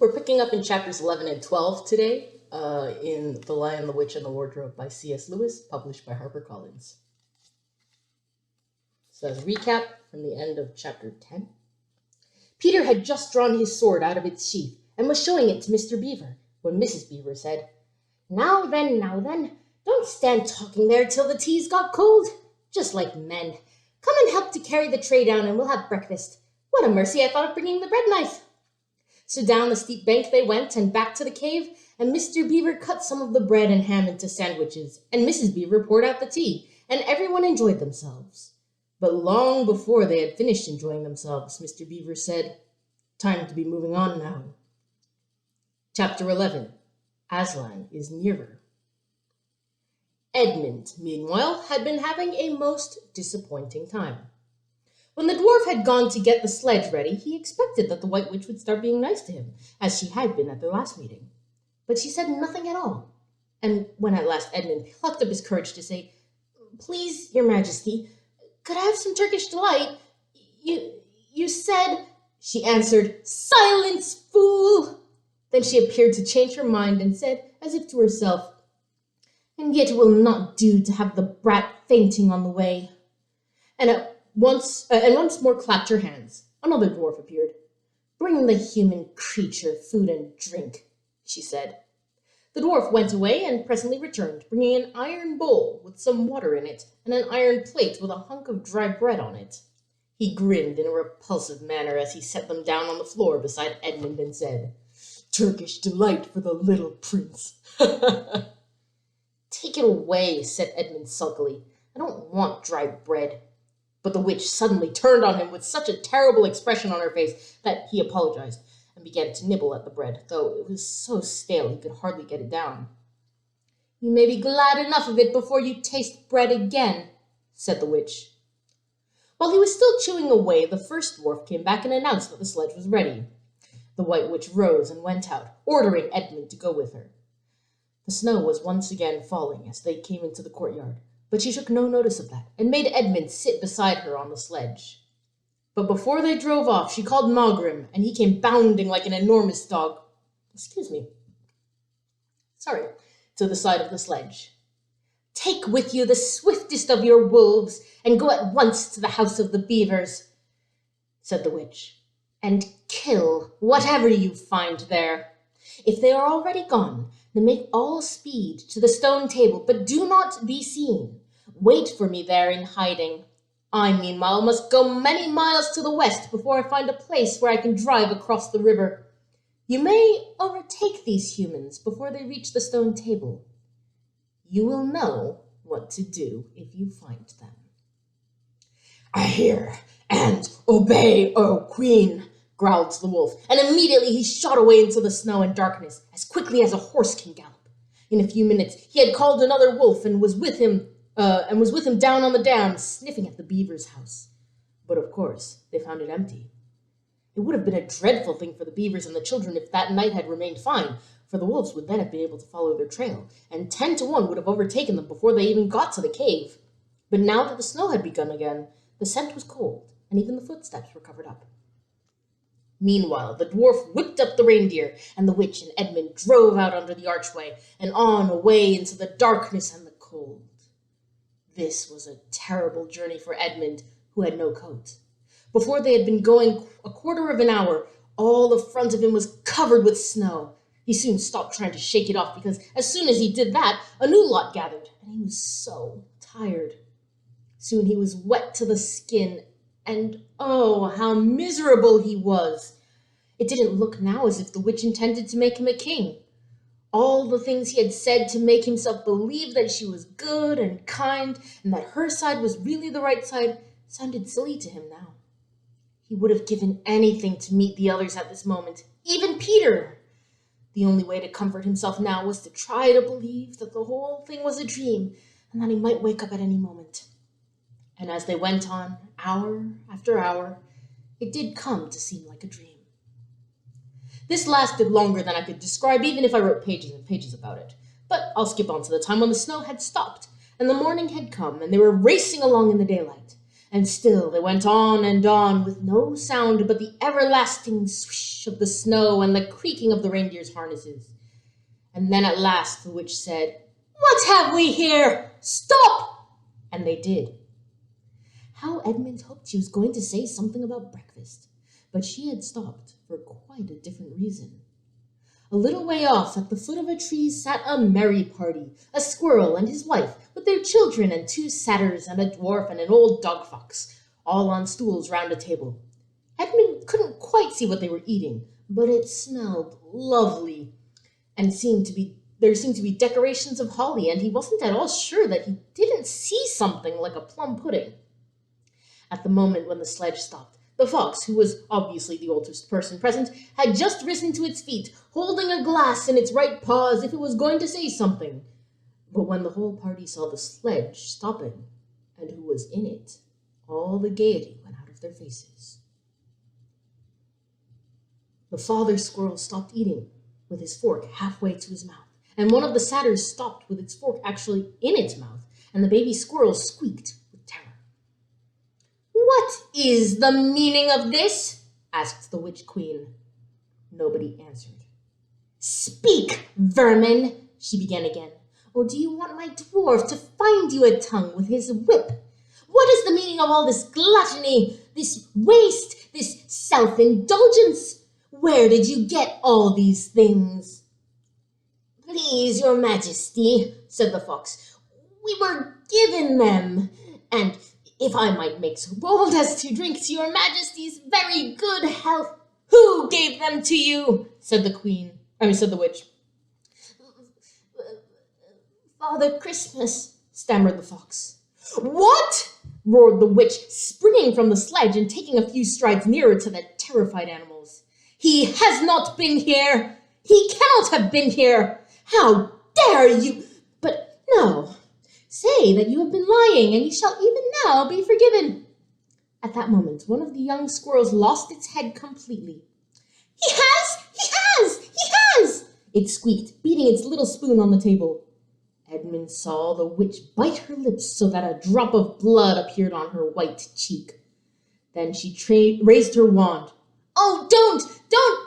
We're picking up in chapters 11 and 12 today in The Lion, the Witch, and the Wardrobe by C.S. Lewis, published by Harper Collins. So as a recap from the end of chapter 10. Peter had just drawn his sword out of its sheath and was showing it to Mr. Beaver when Mrs. Beaver said, now then, don't stand talking there till the tea's got cold. Just like men. Come and help to carry the tray down and we'll have breakfast. What a mercy I thought of bringing the bread knife." So down the steep bank they went and back to the cave, and Mr. Beaver cut some of the bread and ham into sandwiches, and Mrs. Beaver poured out the tea, and everyone enjoyed themselves. But long before they had finished enjoying themselves, Mr. Beaver said, "Time to be moving on now." Chapter 11. Aslan is nearer. Edmund, meanwhile, had been having a most disappointing time. When the dwarf had gone to get the sledge ready, he expected that the White Witch would start being nice to him, as she had been at their last meeting. But she said nothing at all. And when at last Edmund plucked up his courage to say, "Please, your majesty, could I have some Turkish delight? You said—" She answered, "Silence, fool!" Then she appeared to change her mind and said, as if to herself, "And yet it will not do to have the brat fainting on the way." And once more clapped her hands. Another dwarf appeared. "Bring the human creature food and drink," she said. The dwarf went away and presently returned, bringing an iron bowl with some water in it and an iron plate with a hunk of dry bread on it. He grinned in a repulsive manner as he set them down on the floor beside Edmund and said, "Turkish delight for the little prince." "Take it away," said Edmund sulkily. "I don't want dry bread." But the witch suddenly turned on him with such a terrible expression on her face that he apologized and began to nibble at the bread, though it was so stale he could hardly get it down. "You may be glad enough of it before you taste bread again," said the witch. While he was still chewing away, the first dwarf came back and announced that the sledge was ready. The White Witch rose and went out, ordering Edmund to go with her. The snow was once again falling as they came into the courtyard, but she took no notice of that, and made Edmund sit beside her on the sledge. But before they drove off, she called Mogrim, and he came bounding like an enormous dog, to the side of the sledge. "Take with you the swiftest of your wolves, and go at once to the house of the Beavers," said the witch, "and kill whatever you find there. If they are already gone, then make all speed to the stone table, but do not be seen. Wait for me there in hiding. I, meanwhile, must go many miles to the west before I find a place where I can drive across the river. You may overtake these humans before they reach the stone table. You will know what to do if you find them." "I hear and obey, O Queen," growled the wolf, and immediately he shot away into the snow and darkness as quickly as a horse can gallop. In a few minutes he had called another wolf and was with him down on the dam, sniffing at the Beavers' house. But of course they found it empty. It would have been a dreadful thing for the Beavers and the children if that night had remained fine, for the wolves would then have been able to follow their trail, and 10 to 1 would have overtaken them before they even got to the cave. But now that the snow had begun again, the scent was cold, and even the footsteps were covered up. Meanwhile, the dwarf whipped up the reindeer, and the witch and Edmund drove out under the archway, and on away into the darkness and the cold. This was a terrible journey for Edmund, who had no coat. Before they had been going a quarter of an hour, all the front of him was covered with snow. He soon stopped trying to shake it off, because as soon as he did that, a new lot gathered, and he was so tired. Soon he was wet to the skin, and oh, how miserable he was! It didn't look now as if the witch intended to make him a king. All the things he had said to make himself believe that she was good and kind, and that her side was really the right side, sounded silly to him now. He would have given anything to meet the others at this moment, even Peter. The only way to comfort himself now was to try to believe that the whole thing was a dream, and that he might wake up at any moment. And as they went on, hour after hour, it did come to seem like a dream. This lasted longer than I could describe, even if I wrote pages and pages about it. But I'll skip on to the time when the snow had stopped, and the morning had come, and they were racing along in the daylight. And still they went on and on, with no sound but the everlasting swish of the snow and the creaking of the reindeer's harnesses. And then at last the witch said, "What have we here? Stop!" And they did. How Edmund hoped she was going to say something about breakfast, but she had stopped for quite a different reason. A little way off, at the foot of a tree, sat a merry party, a squirrel and his wife, with their children and 2 satyrs and a dwarf and an old dog fox, all on stools round a table. Edmund couldn't quite see what they were eating, but it smelled lovely, and there seemed to be decorations of holly, and he wasn't at all sure that he didn't see something like a plum pudding. At the moment when the sledge stopped, the fox, who was obviously the oldest person present, had just risen to its feet, holding a glass in its right paw as if it was going to say something. But when the whole party saw the sledge stopping, and who was in it, all the gaiety went out of their faces. The father squirrel stopped eating, with his fork halfway to his mouth, and one of the satyrs stopped with its fork actually in its mouth, and the baby squirrel squeaked with terror. "What is the meaning of this?" asked the witch queen. Nobody answered. "Speak, vermin," she began again. "Or do you want my dwarf to find you a tongue with his whip? What is the meaning of all this gluttony, this waste, this self-indulgence? Where did you get all these things?" "Please, your majesty," said the fox, "we were given them, and if I might make so bold as to drink to your majesty's very good health—" "Who gave them to you?" said the witch. "Father Christmas," stammered the fox. "What?" roared the witch, springing from the sledge and taking a few strides nearer to the terrified animals. "He has not been here! He cannot have been here! How dare you? But no, say that you have been lying, and you shall even now be forgiven." At that moment, one of the young squirrels lost its head completely. He has! It squeaked, beating its little spoon on the table. Edmund saw the witch bite her lips so that a drop of blood appeared on her white cheek. Then she raised her wand. "Oh, don't,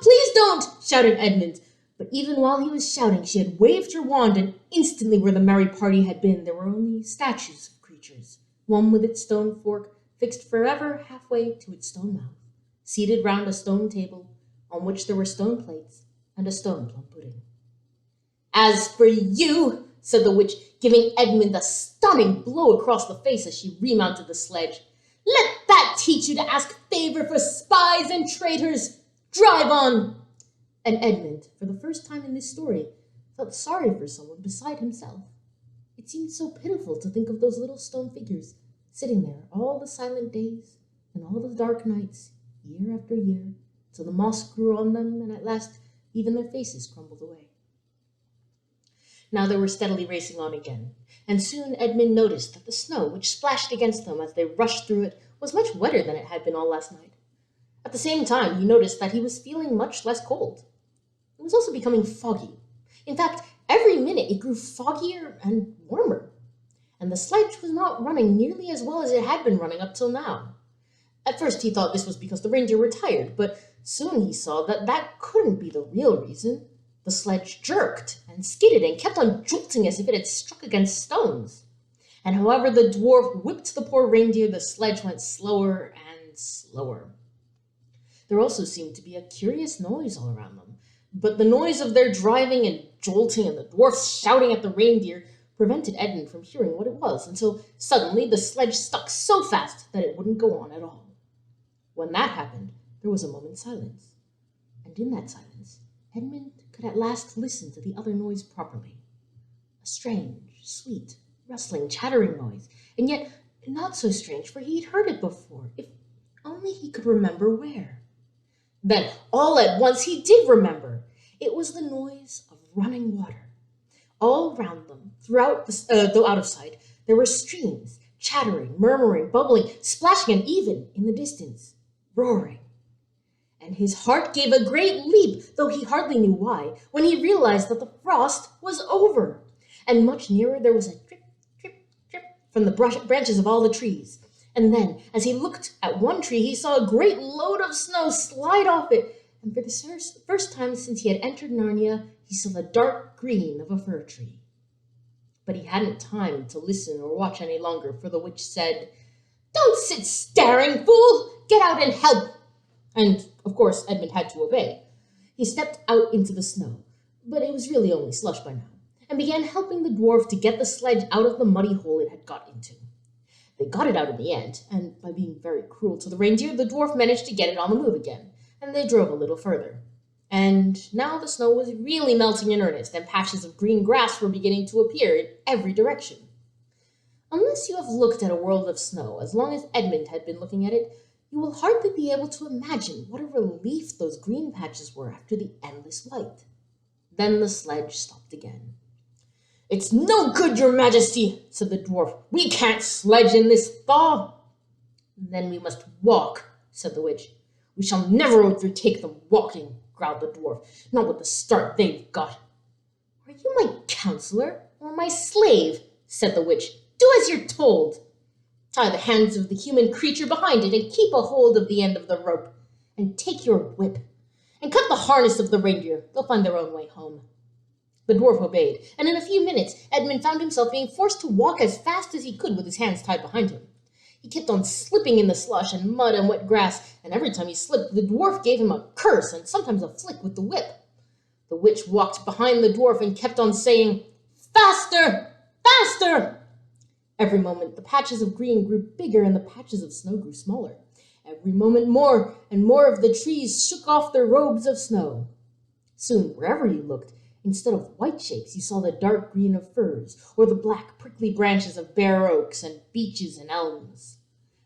please don't," shouted Edmund. But even while he was shouting, she had waved her wand, and instantly where the merry party had been, there were only statues of creatures, one with its stone fork fixed forever halfway to its stone mouth, seated round a stone table, on which there were stone plates and a stone plum pudding. "As for you," said the witch, giving Edmund a stunning blow across the face as she remounted the sledge, "let that teach you to ask favor for spies and traitors. Drive on!" And Edmund, for the first time in this story, felt sorry for someone beside himself. It seemed so pitiful to think of those little stone figures sitting there all the silent days and all the dark nights, year after year, till the moss grew on them and at last even their faces crumbled away. Now they were steadily racing on again, and soon Edmund noticed that the snow which splashed against them as they rushed through it was much wetter than it had been all last night. At the same time, he noticed that he was feeling much less cold. It was also becoming foggy. In fact, every minute it grew foggier and warmer, and the sledge was not running nearly as well as it had been running up till now. At first he thought this was because the reindeer were tired, but soon he saw that that couldn't be the real reason. The sledge jerked and skidded and kept on jolting as if it had struck against stones. And however the dwarf whipped the poor reindeer, the sledge went slower and slower. There also seemed to be a curious noise all around them, but the noise of their driving and jolting and the dwarfs shouting at the reindeer prevented Edmund from hearing what it was, until suddenly the sledge stuck so fast that it wouldn't go on at all. When that happened, there was a moment's silence, and in that silence, Edmund could at last listen to the other noise properly. A strange, sweet, rustling, chattering noise, and yet not so strange, for he'd heard it before, if only he could remember where. Then, all at once, he did remember. It was the noise of running water. All round them, though out of sight, there were streams, chattering, murmuring, bubbling, splashing, and even, in the distance, roaring. And his heart gave a great leap, though he hardly knew why, when he realized that the frost was over. And much nearer there was a drip, drip, drip from the branches of all the trees. And then, as he looked at one tree, he saw a great load of snow slide off it, and for the first time since he had entered Narnia, he saw the dark green of a fir tree. But he hadn't time to listen or watch any longer, for the witch said, "Don't sit staring, fool! Get out and help!" And, of course, Edmund had to obey. He stepped out into the snow, but it was really only slush by now, and began helping the dwarf to get the sledge out of the muddy hole it had got into. They got it out in the end, and by being very cruel to the reindeer, the dwarf managed to get it on the move again, and they drove a little further. And now the snow was really melting in earnest, and patches of green grass were beginning to appear in every direction. Unless you have looked at a world of snow as long as Edmund had been looking at it, you will hardly be able to imagine what a relief those green patches were after the endless white. Then the sledge stopped again. "It's no good, your majesty," said the dwarf. "We can't sledge in this thaw." "Then we must walk," said the witch. "We shall never overtake them walking," growled the dwarf. "Not with the start they've got." "Are you my counselor or my slave?" said the witch. "Do as you're told. Tie the hands of the human creature behind it and keep a hold of the end of the rope. And take your whip. And cut the harness of the reindeer. They'll find their own way home." The dwarf obeyed, and in a few minutes Edmund found himself being forced to walk as fast as he could with his hands tied behind him. He kept on slipping in the slush and mud and wet grass, and every time he slipped, the dwarf gave him a curse and sometimes a flick with the whip. The witch walked behind the dwarf and kept on saying, "Faster! Faster!" Every moment the patches of green grew bigger and the patches of snow grew smaller. Every moment more and more of the trees shook off their robes of snow. Soon, wherever you looked, instead of white shapes, you saw the dark green of firs, or the black prickly branches of bare oaks and beeches and elms.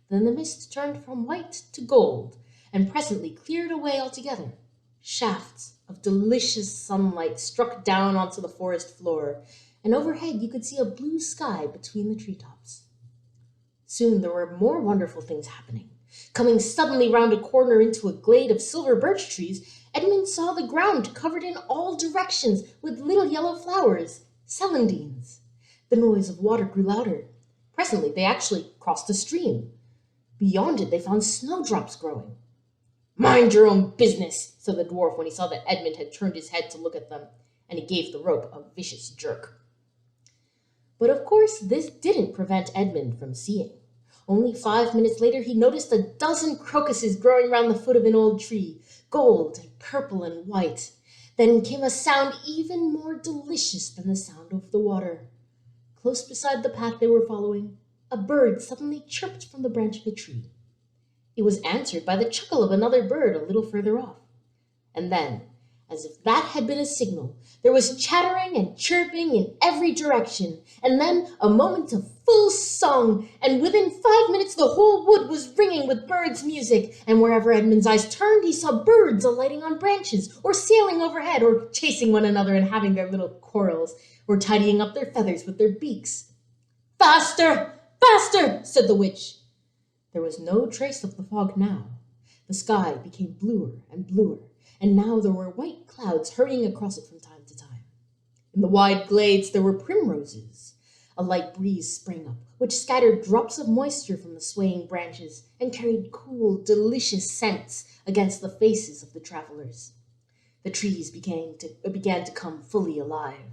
Then the mist turned from white to gold, and presently cleared away altogether. Shafts of delicious sunlight struck down onto the forest floor, and overhead you could see a blue sky between the treetops. Soon there were more wonderful things happening. Coming suddenly round a corner into a glade of silver birch trees, Edmund saw the ground covered in all directions with little yellow flowers, celandines. The noise of water grew louder. Presently they actually crossed a stream. Beyond it they found snowdrops growing. "Mind your own business," said the dwarf when he saw that Edmund had turned his head to look at them, and he gave the rope a vicious jerk. But of course this didn't prevent Edmund from seeing. Only 5 minutes later he noticed a dozen crocuses growing round the foot of an old tree, gold and purple and white. Then came a sound even more delicious than the sound of the water. Close beside the path they were following, a bird suddenly chirped from the branch of a tree. It was answered by the chuckle of another bird a little further off. And then, as if that had been a signal, there was chattering and chirping in every direction, and then a moment of full song, and within 5 minutes the whole wood was ringing with birds' music, and wherever Edmund's eyes turned, he saw birds alighting on branches, or sailing overhead, or chasing one another and having their little quarrels, or tidying up their feathers with their beaks. "Faster! Faster!" said the witch. There was no trace of the fog now. The sky became bluer and bluer, and now there were white clouds hurrying across it from time to time. In the wide glades there were primroses. A light breeze sprang up, which scattered drops of moisture from the swaying branches and carried cool, delicious scents against the faces of the travelers. The trees began to come fully alive.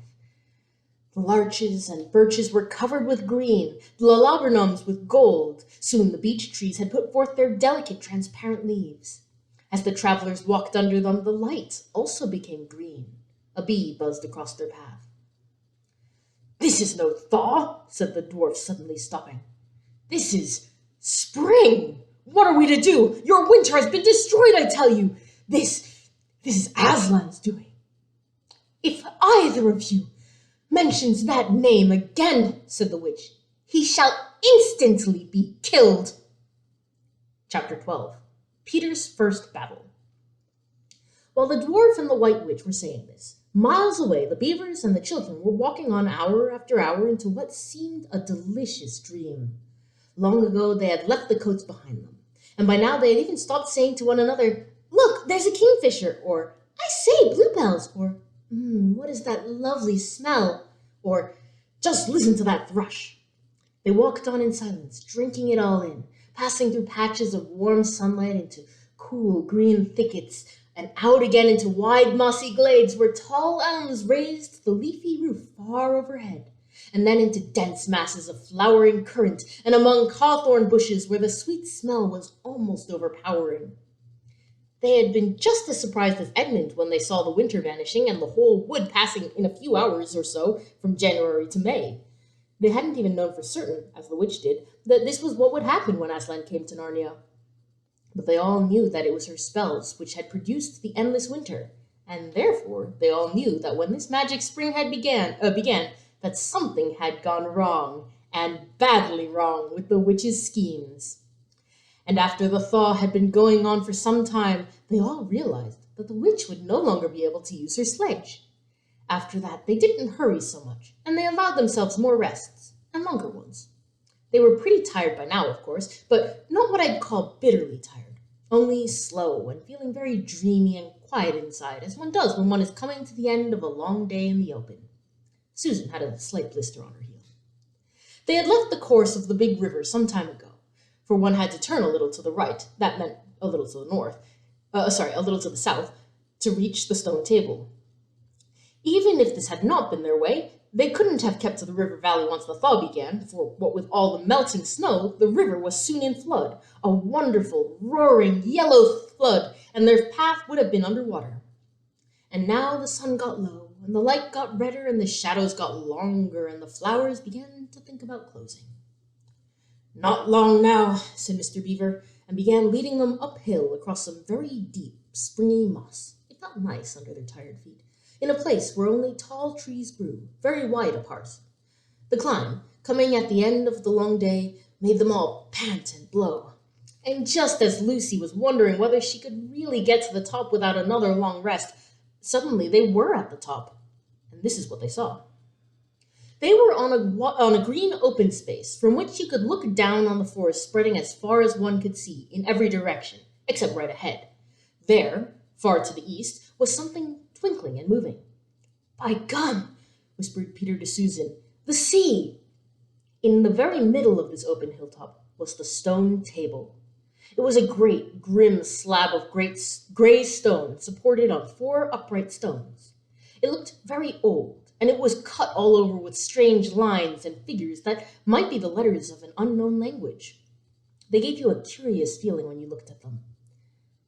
The larches and birches were covered with green, the laburnums with gold. Soon the beech trees had put forth their delicate, transparent leaves. As the travelers walked under them, the light also became green. A bee buzzed across their path. "This is no thaw," said the dwarf, suddenly stopping. "This is spring. What are we to do? Your winter has been destroyed, I tell you. This is Aslan's doing. If either of you mentions that name again," said the witch, "he shall instantly be killed." Chapter 12. Peter's First Battle. While the dwarf and the white witch were saying this, miles away the beavers and the children were walking on hour after hour into what seemed a delicious dream. Long ago they had left the coats behind them, and by now they had even stopped saying to one another, "Look, there's a kingfisher," or "I say, bluebells," or "What is that lovely smell?" or "Just listen to that thrush." They walked on in silence, drinking it all in, passing through patches of warm sunlight into cool green thickets, and out again into wide mossy glades where tall elms raised the leafy roof far overhead, and then into dense masses of flowering currant and among cawthorn bushes where the sweet smell was almost overpowering. They had been just as surprised as Edmund when they saw the winter vanishing and the whole wood passing in a few hours or so from January to May. They hadn't even known for certain, as the witch did, that this was what would happen when Aslan came to Narnia. But they all knew that it was her spells which had produced the endless winter, and therefore they all knew that when this magic spring had began, that something had gone wrong, and badly wrong, with the witch's schemes. And after the thaw had been going on for some time, they all realized that the witch would no longer be able to use her sledge. After that, they didn't hurry so much, and they allowed themselves more rests, and longer ones. They were pretty tired by now, of course, but not what I'd call bitterly tired, only slow and feeling very dreamy and quiet inside, as one does when one is coming to the end of a long day in the open. Susan had a slight blister on her heel. They had left the course of the big river some time ago, for one had to turn a little to the right, that meant a little to the a little to the south, to reach the stone table. Even if this had not been their way, they couldn't have kept to the river valley once the thaw began, for what with all the melting snow, the river was soon in flood, a wonderful, roaring, yellow flood, and their path would have been under water. And now the sun got low, and the light got redder, and the shadows got longer, and the flowers began to think about closing. "Not long now," said Mr. Beaver, and began leading them uphill across some very deep, springy moss. It felt nice under their tired feet, in a place where only tall trees grew, very wide apart. The climb, coming at the end of the long day, made them all pant and blow. And just as Lucy was wondering whether she could really get to the top without another long rest, suddenly they were at the top, and this is what they saw. They were on a green open space from which you could look down on the forest spreading as far as one could see in every direction, except right ahead. There, far to the east, was something twinkling and moving. "By gum!" whispered Peter to Susan. "The sea!" In the very middle of this open hilltop was the stone table. It was a great, grim slab of gray stone supported on 4 upright stones. It looked very old, and it was cut all over with strange lines and figures that might be the letters of an unknown language. They gave you a curious feeling when you looked at them.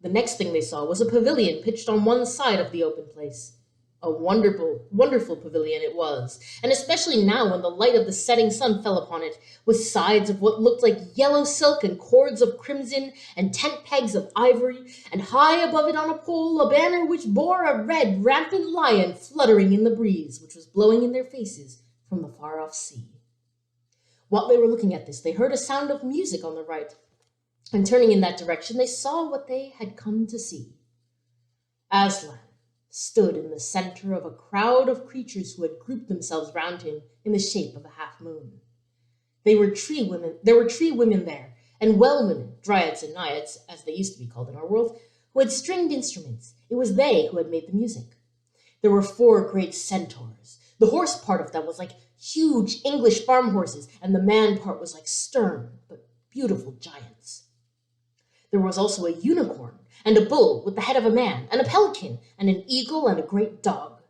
The next thing they saw was a pavilion pitched on one side of the open place. A wonderful, wonderful pavilion it was, and especially now when the light of the setting sun fell upon it, with sides of what looked like yellow silk and cords of crimson and tent pegs of ivory, and high above it on a pole a banner which bore a red, rampant lion fluttering in the breeze, which was blowing in their faces from the far-off sea. While they were looking at this, they heard a sound of music on the right, and turning in that direction, they saw what they had come to see. Aslan stood in the center of a crowd of creatures who had grouped themselves round him in the shape of a half-moon. There were tree women there, and well women, dryads and naiads, as they used to be called in our world, who had stringed instruments. It was they who had made the music. There were 4 great centaurs. The horse part of them was like huge English farm horses, and the man part was like stern but beautiful giants. There was also a unicorn, and a bull with the head of a man, and a pelican, and an eagle, and a great dog.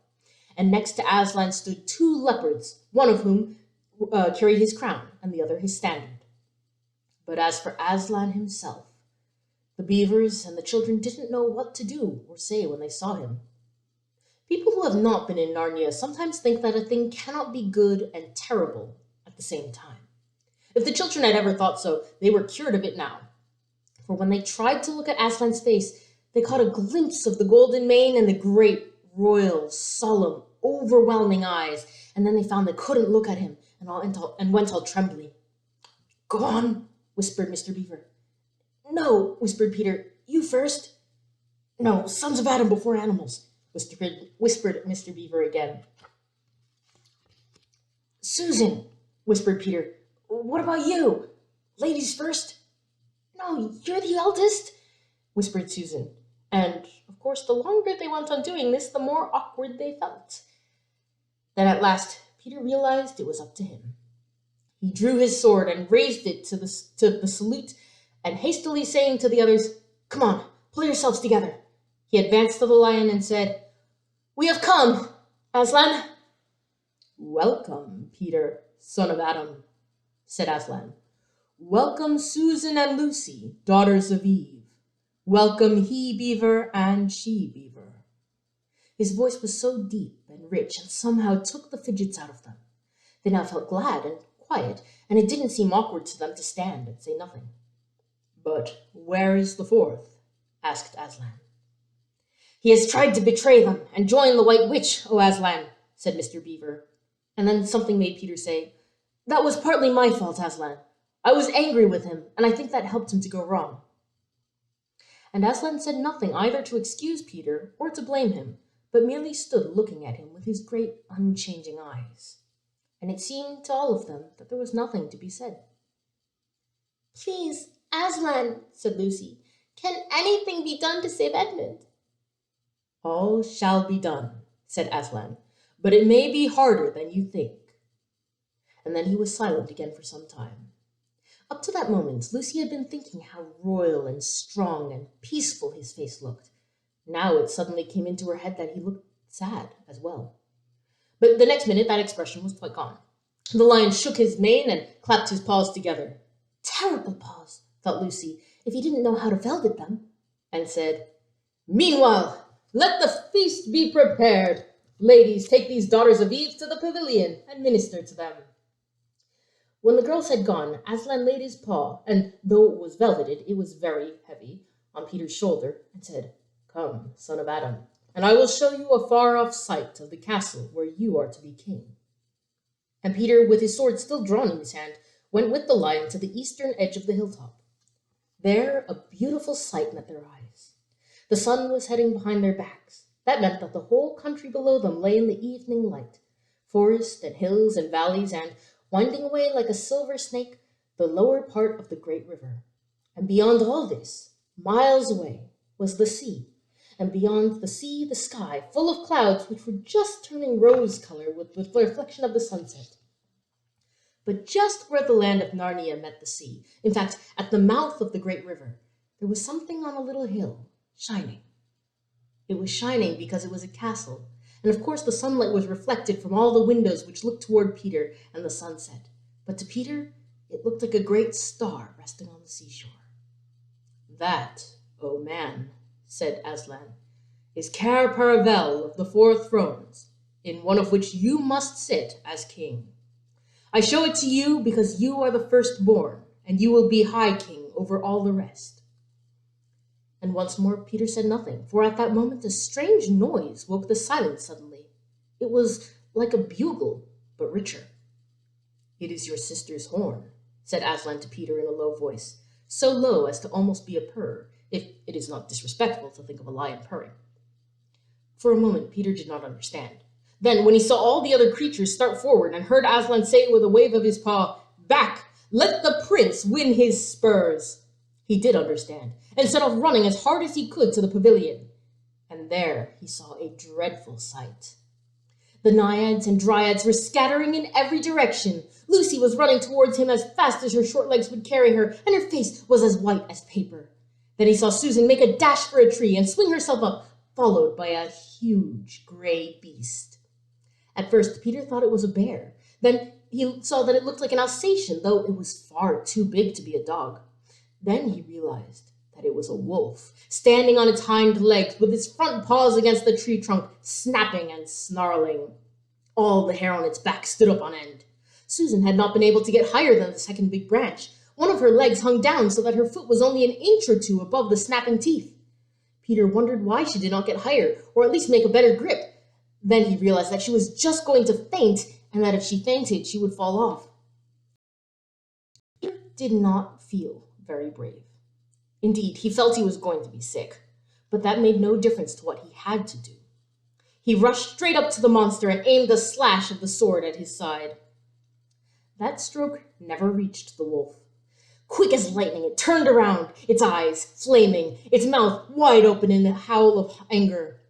And next to Aslan stood 2 leopards, one of whom carried his crown, and the other his standard. But as for Aslan himself, the beavers and the children didn't know what to do or say when they saw him. People who have not been in Narnia sometimes think that a thing cannot be good and terrible at the same time. If the children had ever thought so, they were cured of it now. For when they tried to look at Aslan's face, they caught a glimpse of the golden mane and the great, royal, solemn, overwhelming eyes, and then they found they couldn't look at him and went all trembling. "Go on," whispered Mr. Beaver. "No," whispered Peter. "You first." "No, sons of Adam before animals," whispered Mr. Beaver again. "Susan," whispered Peter. "What about you? Ladies first?" "No, you're the eldest," whispered Susan. And, of course, the longer they went on doing this, the more awkward they felt. Then at last, Peter realized it was up to him. He drew his sword and raised it to the salute and hastily saying to the others, "Come on, pull yourselves together," he advanced to the lion and said, "We have come, Aslan." "Welcome, Peter, son of Adam," said Aslan. "Welcome, Susan and Lucy, daughters of Eve. Welcome, he beaver and she beaver." His voice was so deep and rich and somehow took the fidgets out of them. They now felt glad and quiet, and it didn't seem awkward to them to stand and say nothing. "But where is the fourth?" asked Aslan. "He has tried to betray them and join the White Witch, O Aslan," said Mr. Beaver. And then something made Peter say, "That was partly my fault, Aslan. I was angry with him, and I think that helped him to go wrong." And Aslan said nothing either to excuse Peter or to blame him, but merely stood looking at him with his great unchanging eyes. And it seemed to all of them that there was nothing to be said. "Please, Aslan," said Lucy, "can anything be done to save Edmund?" "All shall be done," said Aslan, "but it may be harder than you think." And then he was silent again for some time. Up to that moment, Lucy had been thinking how royal and strong and peaceful his face looked. Now it suddenly came into her head that he looked sad as well. But the next minute that expression was quite gone. The lion shook his mane and clapped his paws together. "Terrible paws," thought Lucy, "if he didn't know how to velvet them," and said, "Meanwhile, let the feast be prepared. Ladies, take these daughters of Eve to the pavilion and minister to them." When the girls had gone, Aslan laid his paw, and though it was velveted, it was very heavy, on Peter's shoulder, and said, "Come, son of Adam, and I will show you a far-off sight of the castle where you are to be king." And Peter, with his sword still drawn in his hand, went with the lion to the eastern edge of the hilltop. There a beautiful sight met their eyes. The sun was heading behind their backs. That meant that the whole country below them lay in the evening light, forest and hills and valleys, and, winding away like a silver snake, the lower part of the great river. And beyond all this, miles away, was the sea, and beyond the sea the sky, full of clouds which were just turning rose color with the reflection of the sunset. But just where the land of Narnia met the sea, in fact, at the mouth of the great river, there was something on a little hill, shining. It was shining because it was a castle, and of course the sunlight was reflected from all the windows which looked toward Peter and the sunset. But to Peter, it looked like a great star resting on the seashore. "That, O man," said Aslan, "is Cair Paravel of the Four Thrones, in one of which you must sit as king. I show it to you because you are the firstborn, and you will be high king over all the rest." And once more Peter said nothing, for at that moment a strange noise woke the silence suddenly. It was like a bugle, but richer. "It is your sister's horn," said Aslan to Peter in a low voice, so low as to almost be a purr, if it is not disrespectful to think of a lion purring. For a moment Peter did not understand. Then, when he saw all the other creatures start forward and heard Aslan say with a wave of his paw, "Back! Let the prince win his spurs!" he did understand, and set off running as hard as he could to the pavilion. And there he saw a dreadful sight. The naiads and dryads were scattering in every direction. Lucy was running towards him as fast as her short legs would carry her, and her face was as white as paper. Then he saw Susan make a dash for a tree and swing herself up, followed by a huge gray beast. At first, Peter thought it was a bear. Then he saw that it looked like an Alsatian, though it was far too big to be a dog. Then he realized that it was a wolf, standing on its hind legs with its front paws against the tree trunk, snapping and snarling. All the hair on its back stood up on end. Susan had not been able to get higher than the second big branch. One of her legs hung down so that her foot was only an inch or two above the snapping teeth. Peter wondered why she did not get higher, or at least make a better grip. Then he realized that she was just going to faint, and that if she fainted, she would fall off. Peter did not feel very brave. Indeed, he felt he was going to be sick, but that made no difference to what he had to do. He rushed straight up to the monster and aimed a slash of the sword at his side. That stroke never reached the wolf. Quick as lightning, it turned around, its eyes flaming, its mouth wide open in a howl of anger.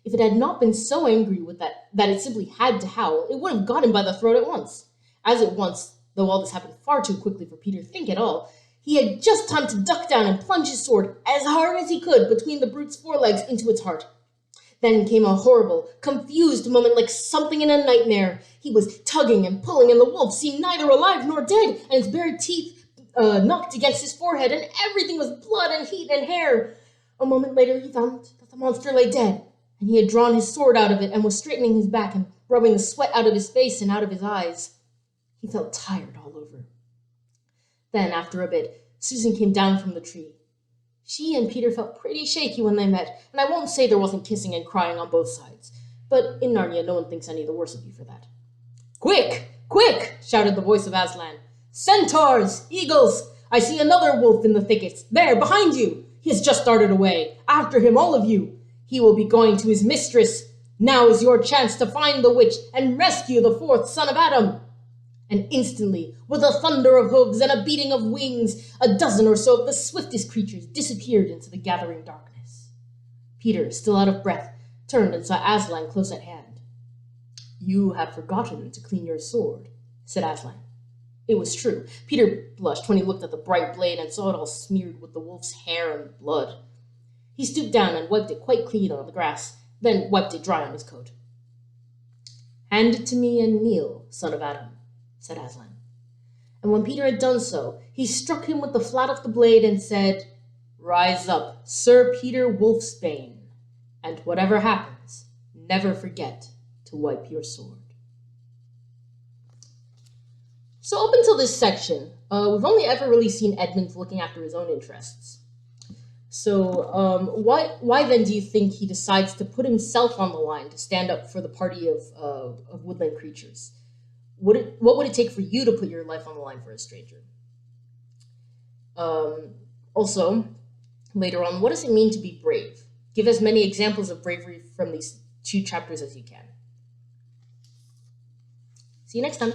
If it had not been so angry with that it simply had to howl, it would have got him by the throat at once. As it once, though all this happened far too quickly for Peter to think at all, He had just time to duck down and plunge his sword as hard as he could between the brute's forelegs into its heart. Then came a horrible, confused moment like something in a nightmare. He was tugging and pulling, and the wolf seemed neither alive nor dead, and its bared teeth knocked against his forehead, and everything was blood and heat and hair. A moment later, he found that the monster lay dead, and he had drawn his sword out of it and was straightening his back and rubbing the sweat out of his face and out of his eyes. He felt tired all over. Then, after a bit, Susan came down from the tree. She and Peter felt pretty shaky when they met, and I won't say there wasn't kissing and crying on both sides, but in Narnia no one thinks any the worse of you for that. "Quick! Quick!" shouted the voice of Aslan. "Centaurs! Eagles! I see another wolf in the thickets. There, behind you! He has just started away. After him, all of you! He will be going to his mistress. Now is your chance to find the witch and rescue the fourth son of Adam." And instantly, with a thunder of hooves and a beating of wings, a dozen or so of the swiftest creatures disappeared into the gathering darkness. Peter, still out of breath, turned and saw Aslan close at hand. "You have forgotten to clean your sword," said Aslan. It was true. Peter blushed when he looked at the bright blade and saw it all smeared with the wolf's hair and blood. He stooped down and wiped it quite clean on the grass, then wiped it dry on his coat. "Hand it to me and kneel, son of Adam," said Aslan. And when Peter had done so, he struck him with the flat of the blade and said, "Rise up, Sir Peter Wolfsbane, and whatever happens, never forget to wipe your sword." So up until this section, we've only ever really seen Edmund looking after his own interests. So why then do you think he decides to put himself on the line to stand up for the party of woodland creatures? What would it take for you to put your life on the line for a stranger? Also, later on, what does it mean to be brave? Give as many examples of bravery from these 2 chapters as you can. See you next time.